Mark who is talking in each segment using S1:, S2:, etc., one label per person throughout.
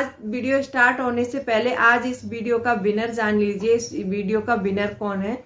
S1: आज video start होने से पहले आज इस वीडियो का विनर जान लीजिए। इस वीडियो का विनर कौन है,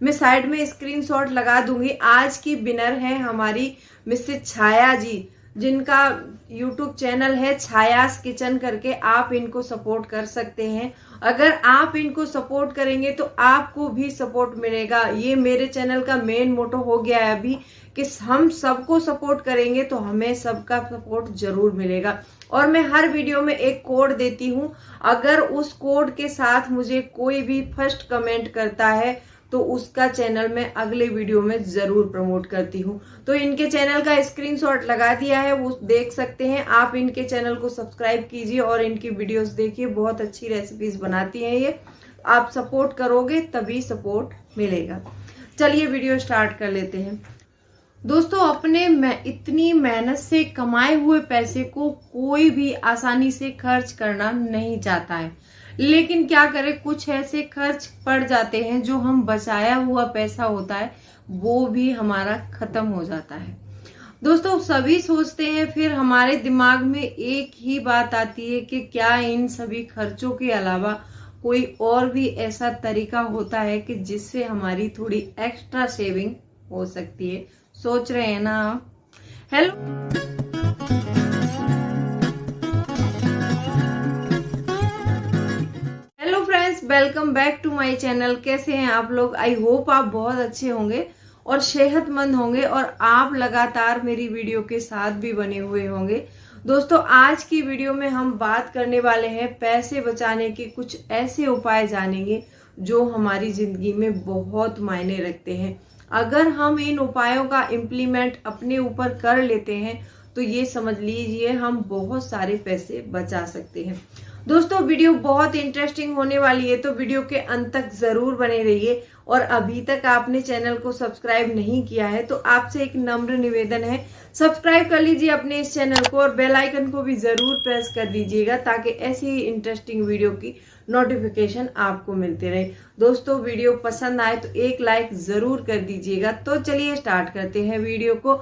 S1: मैं साइड में स्क्रीनशॉट लगा दूंगी। आज की विनर है हमारी मिसेज छाया जी, जिनका यूट्यूब चैनल है छायास किचन करके। आप इनको सपोर्ट कर सकते हैं। अगर आप इनको सपोर्ट करेंगे तो आपको भी सपोर्ट मिलेगा। ये मेरे चैनल का मेन मोटो हो गया है अभी कि हम सबको सपोर्ट करेंगे तो हमें सबका सपोर्ट जरूर मिलेगा। और मैं हर वीडियो में एक कोड देती हूँ, अगर उस कोड के साथ मुझे कोई भी फर्स्ट कमेंट करता है तो उसका चैनल मैं अगले वीडियो में जरूर प्रमोट करती हूँ। तो इनके चैनल का स्क्रीनशॉट लगा दिया है, वो देख सकते हैं। आप इनके चैनल को सब्सक्राइब कीजिए और इनकी वीडियोस देखिए, बहुत अच्छी रेसिपीज बनाती हैं ये। आप सपोर्ट करोगे तभी सपोर्ट मिलेगा। चलिए वीडियो स्टार्ट कर लेते हैं। दोस्तों, अपने इतनी मेहनत से कमाए हुए पैसे को कोई भी आसानी से खर्च करना नहीं चाहता है, लेकिन क्या करें, कुछ ऐसे खर्च पड़ जाते हैं जो हम बचाया हुआ पैसा होता है वो भी हमारा खत्म हो जाता है। दोस्तों, सभी सोचते हैं, फिर हमारे दिमाग में एक ही बात आती है कि क्या इन सभी खर्चों के अलावा कोई और भी ऐसा तरीका होता है कि जिससे हमारी थोड़ी एक्स्ट्रा सेविंग हो सकती है। सोच रहे हैं ना आप? Hello friends, welcome back to my channel. कैसे हैं आप लोग? आई होप आप बहुत अच्छे होंगे और सेहतमंद होंगे और आप लगातार मेरी वीडियो के साथ भी बने हुए होंगे। दोस्तों, आज की वीडियो में हम बात करने वाले हैं पैसे बचाने के कुछ ऐसे उपाय जानेंगे जो हमारी जिंदगी में बहुत मायने रखते हैं। अगर हम इन उपायों का इम्प्लीमेंट अपने ऊपर कर लेते हैं तो ये समझ लीजिए हम बहुत सारे पैसे बचा सकते हैं। दोस्तों, वीडियो बहुत इंटरेस्टिंग होने वाली है, तो वीडियो के अंत तक जरूर बने रहिए। और अभी तक आपने चैनल को सब्सक्राइब नहीं किया है तो आपसे एक नम्र निवेदन है, सब्सक्राइब कर लीजिए अपने इस चैनल को और बेल आइकन को भी जरूर प्रेस कर दीजिएगा ताकि ऐसी ही इंटरेस्टिंग वीडियो की नोटिफिकेशन आपको मिलते रहे। दोस्तों, वीडियो पसंद आए तो एक लाइक जरूर कर दीजिएगा। तो चलिए स्टार्ट करते हैं वीडियो को।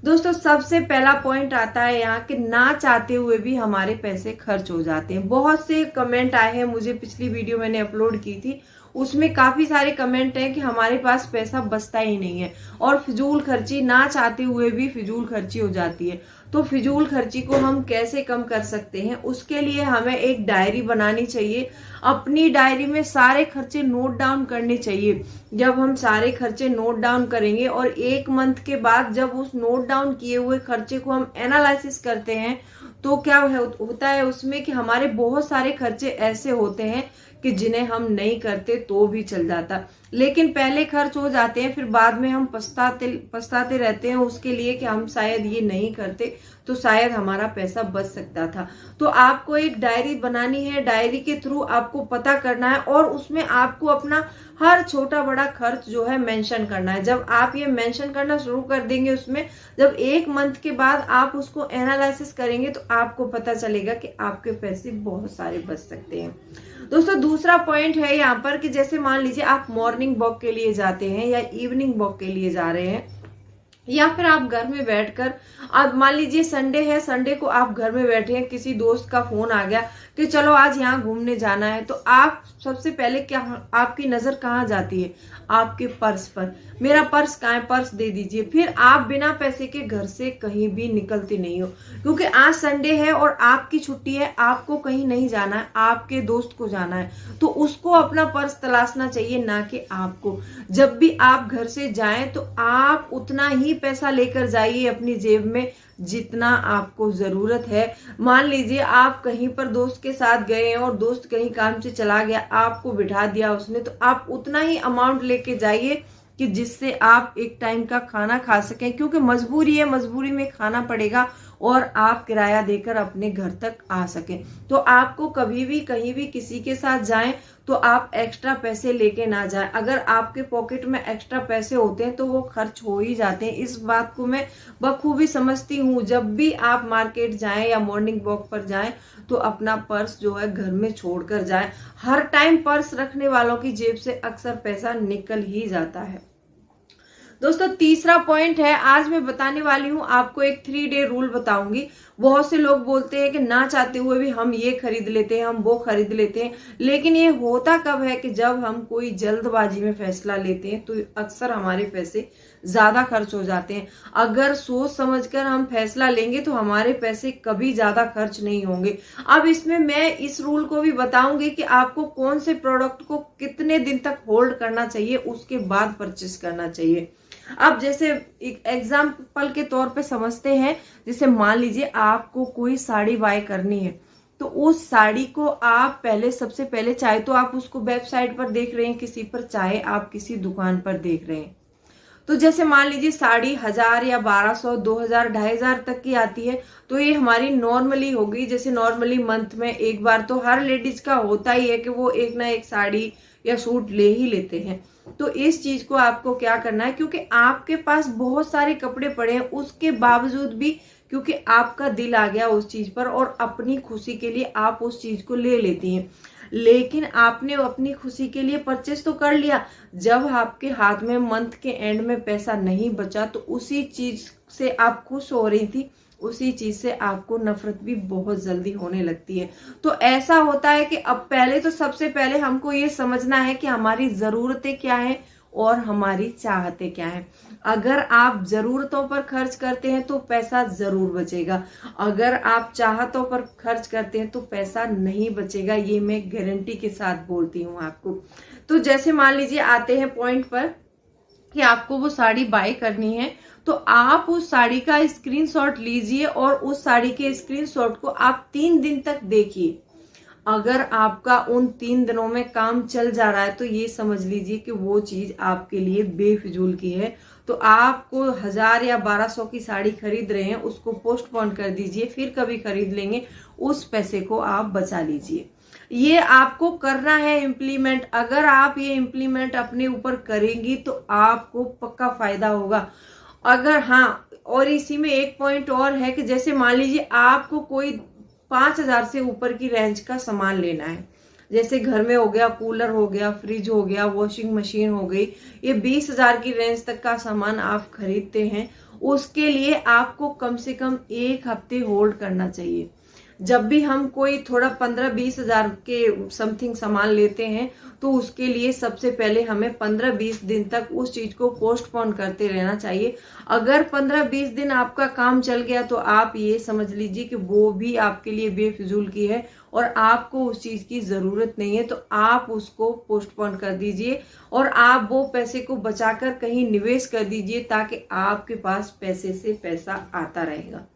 S1: दोस्तों, सबसे पहला पॉइंट आता है यहाँ कि ना चाहते हुए भी हमारे पैसे खर्च हो जाते हैं। बहुत से कमेंट आए हैं, मुझे पिछली वीडियो मैंने अपलोड की थी, उसमें काफी सारे कमेंट हैं कि हमारे पास पैसा बचता ही नहीं है और फिजूल खर्ची ना चाहते हुए भी फिजूल खर्ची हो जाती है। तो फिजूल खर्ची को हम कैसे कम कर सकते हैं, उसके लिए हमें एक डायरी बनानी चाहिए। अपनी डायरी में सारे खर्चे नोट डाउन करने चाहिए। जब हम सारे खर्चे नोट डाउन करेंगे और एक मंथ के बाद जब उस नोट डाउन किए हुए खर्चे को हम एनालिसिस करते हैं तो क्या होता है उसमें कि हमारे बहुत सारे खर्चे ऐसे होते हैं कि जिन्हें हम नहीं करते तो भी चल जाता, लेकिन पहले खर्च हो जाते हैं, फिर बाद में हम पछताते रहते हैं उसके लिए कि हम शायद ये नहीं करते तो शायद हमारा पैसा बच सकता था। तो आपको एक डायरी बनानी है, डायरी के थ्रू आपको पता करना है और उसमें आपको अपना हर छोटा बड़ा खर्च जो है मेंशन करना है। जब आप ये मेंशन करना शुरू कर देंगे उसमें, जब एक मंथ के बाद आप उसको एनालिसिस करेंगे तो आपको पता चलेगा कि आपके पैसे बहुत सारे बच सकते हैं। दोस्तों, दूसरा पॉइंट है यहाँ पर कि जैसे मान लीजिए आप मॉर्निंग वॉक के लिए जाते हैं या इवनिंग वॉक के लिए जा रहे हैं, या फिर आप घर में बैठकर, अब मान लीजिए संडे है, संडे को आप घर में बैठे हैं, किसी दोस्त का फोन आ गया कि चलो आज यहाँ घूमने जाना है, तो आप सबसे पहले क्या, आपकी नजर कहाँ जाती है? आपके पर्स पर। मेरा पर्स कहाँ है? पर्स दे दीजिए। फिर आप बिना पैसे के घर से कहीं भी निकलते नहीं हो, क्योंकि आज संडे है और आपकी छुट्टी है, आपको कहीं नहीं जाना है, आपके दोस्त को जाना है, तो उसको अपना पर्स तलाशना चाहिए, ना कि आपको। जब भी आप घर से जाएं तो आप उतना ही पैसा लेकर जाइए अपनी जेब में जितना आपको जरूरत है। मान लीजिए आप कहीं पर दोस्त के साथ गए हैं और दोस्त कहीं काम से चला गया, आपको बिठा दिया उसने, तो आप उतना ही अमाउंट लेके जाइए कि जिससे आप एक टाइम का खाना खा सकें, क्योंकि मजबूरी है, मजबूरी में खाना पड़ेगा और आप किराया देकर अपने घर तक आ सकें। तो आपको कभी भी कहीं भी किसी के साथ जाएं तो आप एक्स्ट्रा पैसे लेके ना जाएं। अगर आपके पॉकेट में एक्स्ट्रा पैसे होते हैं तो वो खर्च हो ही जाते हैं। इस बात को मैं बखूबी समझती हूँ। जब भी आप मार्केट जाएं या मॉर्निंग वॉक पर जाएं तो अपना पर्स जो है घर में छोड़कर जाएं। हर टाइम पर्स रखने वालों की जेब से अक्सर पैसा निकल ही जाता है। दोस्तों तीसरा पॉइंट है, आज मैं बताने वाली हूँ आपको एक 3 डे रूल बताऊंगी। बहुत से लोग बोलते हैं कि ना चाहते हुए भी हम ये खरीद लेते हैं, हम वो खरीद लेते हैं, लेकिन ये होता कब है कि जब हम कोई जल्दबाजी में फैसला लेते हैं तो अक्सर हमारे पैसे ज्यादा खर्च हो जाते हैं। अगर सोच समझकर हम फैसला लेंगे तो हमारे पैसे कभी ज्यादा खर्च नहीं होंगे। अब इसमें मैं इस रूल को भी बताऊंगी कि आपको कौन से प्रोडक्ट को कितने दिन तक होल्ड करना चाहिए, उसके बाद परचेस करना चाहिए। अब जैसे एक एग्जाम्पल के तौर पे समझते हैं, जैसे मान लीजिए आपको कोई साड़ी बाय करनी है, तो उस साड़ी को आप सबसे पहले चाहे तो आप उसको वेबसाइट पर देख रहे हैं किसी पर, चाहे आप किसी दुकान पर देख रहे हैं। तो जैसे मान लीजिए साड़ी 1000 या 1200, 2000, 2500 तक की आती है, तो ये हमारी नॉर्मली होगी। जैसे नॉर्मली मंथ में एक बार तो हर लेडीज का होता ही है कि वो एक ना एक साड़ी या सूट ले ही लेते हैं। तो इस चीज को आपको क्या करना है, क्योंकि आपके पास बहुत सारे कपड़े पड़े हैं, उसके बावजूद भी क्योंकि आपका दिल आ गया उस चीज पर और अपनी खुशी के लिए आप उस चीज को ले लेती हैं, लेकिन आपने अपनी खुशी के लिए परचेस तो कर लिया, जब आपके हाथ में मंथ के एंड में पैसा नहीं बचा तो उसी चीज से आप खुश हो रही थी, उसी चीज से आपको नफरत भी बहुत जल्दी होने लगती है। तो ऐसा होता है कि अब पहले तो सबसे पहले हमको ये समझना है कि हमारी जरूरतें क्या हैं और हमारी चाहतें क्या हैं। अगर आप जरूरतों पर खर्च करते हैं तो पैसा जरूर बचेगा, अगर आप चाहतों पर खर्च करते हैं तो पैसा नहीं बचेगा, ये मैं गारंटी के साथ बोलती हूँ आपको। तो जैसे मान लीजिए आते हैं पॉइंट पर कि आपको वो साड़ी बाय करनी है, तो आप उस साड़ी का स्क्रीनशॉट लीजिए और उस साड़ी के स्क्रीनशॉट को आप 3 दिन तक देखिए। अगर आपका उन 3 दिनों में काम चल जा रहा है तो ये समझ लीजिए कि वो चीज आपके लिए बेफिजूल की है। तो आपको 1000 या 1200 की साड़ी खरीद रहे हैं, उसको पोस्टपोन कर दीजिए, फिर कभी खरीद लेंगे, उस पैसे को आप बचा लीजिए। ये आपको करना है इम्प्लीमेंट। अगर आप ये इम्प्लीमेंट अपने ऊपर करेंगी तो आपको पक्का फायदा होगा। अगर हाँ, और इसी में एक पॉइंट और है कि जैसे मान लीजिए आपको कोई 5000 से ऊपर की रेंज का सामान लेना है, जैसे घर में हो गया, कूलर हो गया, फ्रिज हो गया, वॉशिंग मशीन हो गई, ये 20,000 की रेंज तक का सामान आप खरीदते हैं, उसके लिए आपको कम से कम 1 हफ्ते होल्ड करना चाहिए। जब भी हम कोई थोड़ा 15-20 हजार के समथिंग सामान लेते हैं तो उसके लिए सबसे पहले हमें 15-20 दिन तक उस चीज को पोस्टपोन करते रहना चाहिए। अगर 15-20 दिन आपका काम चल गया तो आप ये समझ लीजिए कि वो भी आपके लिए बेफिजूल की है और आपको उस चीज की जरूरत नहीं है, तो आप उसको पोस्टपोन कर दीजिए और आप वो पैसे को बचाकर कहीं निवेश कर दीजिए ताकि आपके पास पैसे से पैसा आता रहेगा।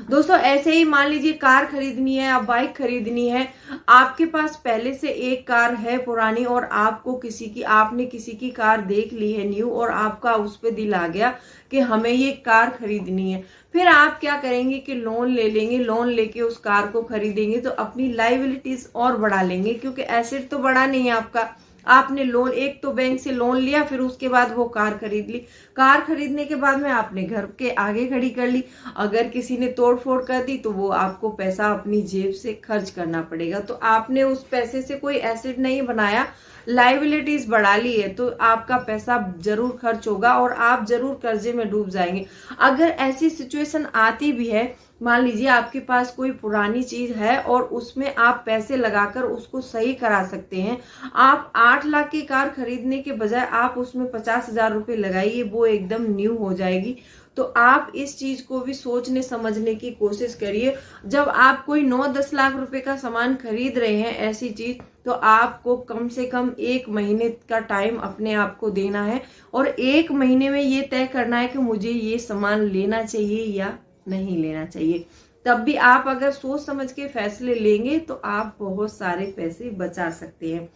S1: दोस्तों ऐसे ही मान लीजिए कार खरीदनी है या बाइक खरीदनी है, आपके पास पहले से एक कार है पुरानी और आपने किसी की कार देख ली है न्यू और आपका उस पे दिल आ गया कि हमें ये कार खरीदनी है, फिर आप क्या करेंगे कि लोन ले लेंगे, लोन लेके उस कार को खरीदेंगे तो अपनी लायबिलिटीज और बढ़ा लेंगे, क्योंकि एसेट तो बड़ा नहीं है आपका। आपने लोन एक तो बैंक से लोन लिया, फिर उसके बाद वो कार खरीद ली, कार खरीदने के बाद में आपने घर के आगे खड़ी कर ली, अगर किसी ने तोड़ फोड़ कर दी तो वो आपको पैसा अपनी जेब से खर्च करना पड़ेगा। तो आपने उस पैसे से कोई एसेट नहीं बनाया, लायबिलिटीज बढ़ा ली है, तो आपका पैसा जरूर खर्च होगा और आप जरूर कर्जे में डूब जाएंगे। अगर ऐसी सिचुएशन आती भी है, मान लीजिए आपके पास कोई पुरानी चीज है और उसमें आप पैसे लगाकर उसको सही करा सकते हैं, आप 8 लाख की कार खरीदने के बजाय आप उसमें 50,000 रुपए लगाइए, वो एकदम न्यू हो जाएगी। तो आप इस चीज को भी सोचने समझने की कोशिश करिए। जब आप कोई 9-10 लाख रुपए का सामान खरीद रहे हैं ऐसी चीज, तो आपको कम से कम 1 महीने का टाइम अपने आप को देना है और 1 महीने में ये तय करना है कि मुझे ये सामान लेना चाहिए या नहीं लेना चाहिए। तब भी आप अगर सोच समझ के फैसले लेंगे तो आप बहुत सारे पैसे बचा सकते हैं।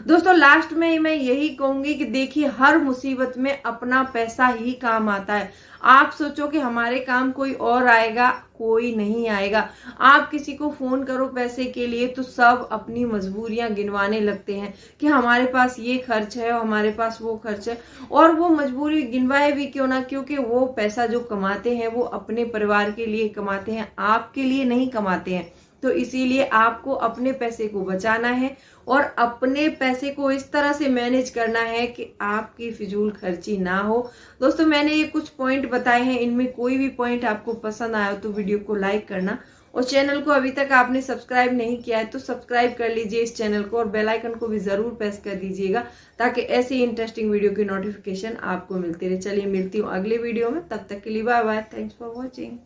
S1: दोस्तों लास्ट में मैं यही कहूंगी कि देखिए, हर मुसीबत में अपना पैसा ही काम आता है। आप सोचो कि हमारे काम कोई और आएगा, कोई नहीं आएगा। आप किसी को फोन करो पैसे के लिए तो सब अपनी मजबूरियां गिनवाने लगते हैं कि हमारे पास ये खर्च है और हमारे पास वो खर्च है, और वो मजबूरी गिनवाए भी क्यों ना, क्योंकि वो पैसा जो कमाते हैं वो अपने परिवार के लिए कमाते हैं, आपके लिए नहीं कमाते हैं। तो इसीलिए आपको अपने पैसे को बचाना है और अपने पैसे को इस तरह से मैनेज करना है कि आपकी फिजूल खर्ची ना हो। दोस्तों मैंने ये कुछ पॉइंट बताए हैं, इनमें कोई भी पॉइंट आपको पसंद आया तो वीडियो को लाइक करना और चैनल को अभी तक आपने सब्सक्राइब नहीं किया है तो सब्सक्राइब कर लीजिए इस चैनल को और बेल आइकन को भी जरूर प्रेस कर दीजिएगा ताकि ऐसी इंटरेस्टिंग वीडियो की नोटिफिकेशन आपको मिलती रहे। चलिए मिलती हूँ अगले वीडियो में, तब तक के लिए bye bye. Thanks for watching.